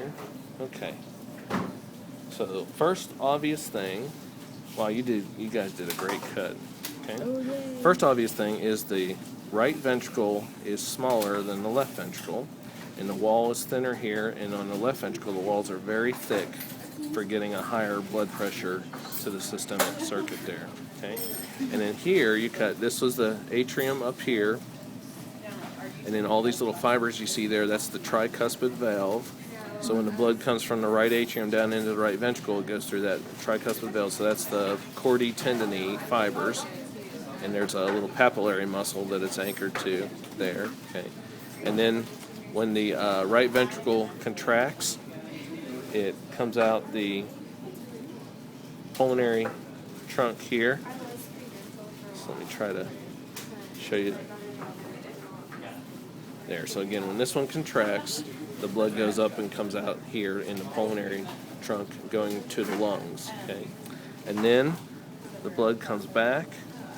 here. Okay. So the first obvious thing, wow, you guys did a great cut. Okay. Oh, yay. First obvious thing is the right ventricle is smaller than the left ventricle, and the wall is thinner here, and on the left ventricle the walls are very thick for getting a higher blood pressure to the systemic circuit there. Okay. And then here you cut, this was the atrium up here, and then all these little fibers you see there, that's the tricuspid valve. So when the blood comes from the right atrium down into the right ventricle, it goes through that tricuspid valve. So that's the chordae tendineae fibers. And there's a little papillary muscle that it's anchored to there. Okay. And then when the right ventricle contracts, it comes out the pulmonary trunk here. So let me try to show you. There. So again, when this one contracts, the blood goes up and comes out here in the pulmonary trunk going to the lungs. Okay. And then the blood comes back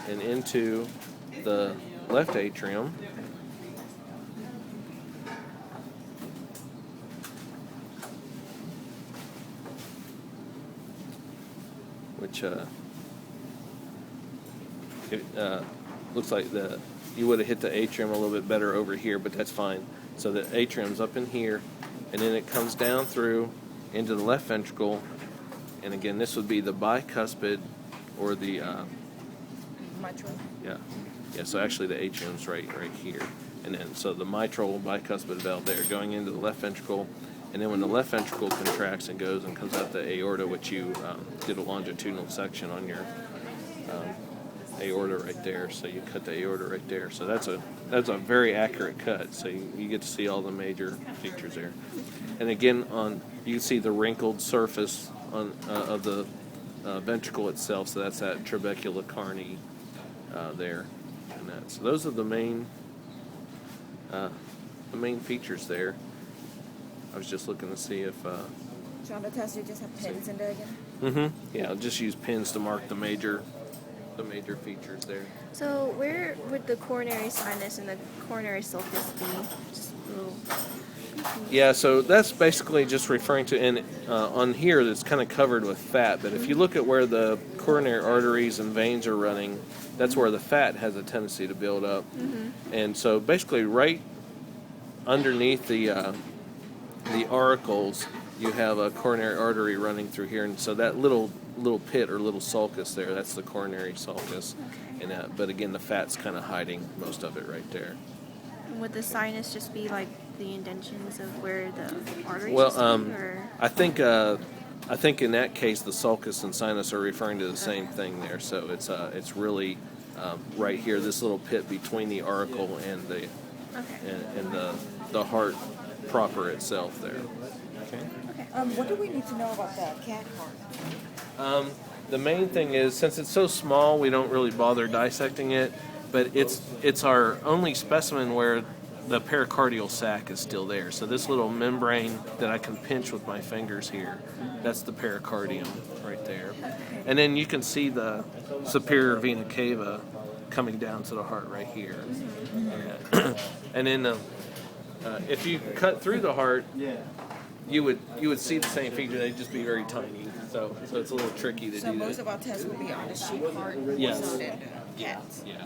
and into the left atrium, which looks like you would have hit the atrium a little bit better over here, but that's fine. So the atrium's up in here, and then it comes down through into the left ventricle, and again this would be the bicuspid or the Mitral. yeah. So actually the atrium's right here, and then so the mitral bicuspid valve there going into the left ventricle, and then when the left ventricle contracts and goes and comes out the aorta, which you did a longitudinal section on your aorta right there. So you cut the aorta right there. So that's a very accurate cut. So you get to see all the major features there. And again, you can see the wrinkled surface of the ventricle itself. So that's that trabecula carni there. And so those are the main features there. I was just looking to see if. So on the test, you just have pins in there again? Mm-hmm. Yeah, I'll just use pins to mark the major features there. So where would the coronary sinus and the coronary sulcus be? Just a little... Yeah, so that's basically just referring to, and on here it's kind of covered with fat, but if you look at where the coronary arteries and veins are running, that's where the fat has a tendency to build up. Mm-hmm. And so basically right underneath the auricles, you have a coronary artery running through here, and so that little pit or little sulcus there, that's the coronary sulcus. Okay. And but again, the fat's kind of hiding most of it right there. And would the sinus just be like the indentions of where the arteries Well, used to be, or? I think in that case, the sulcus and sinus are referring to the same thing there. So it's really right here, this little pit between the auricle and the the heart proper itself there. Okay. What do we need to know about the cat heart? The main thing is, since it's so small, we don't really bother dissecting it, but it's our only specimen where the pericardial sac is still there. So this little membrane that I can pinch with my fingers here, that's the pericardium right there. And then you can see the superior vena cava coming down to the heart right here. And then if you cut through the heart, you would see the same feature. They'd just be very tiny. So it's a little tricky to So do most that. of our tests will be on the sheep heart, Yes. so than the cats. Yeah.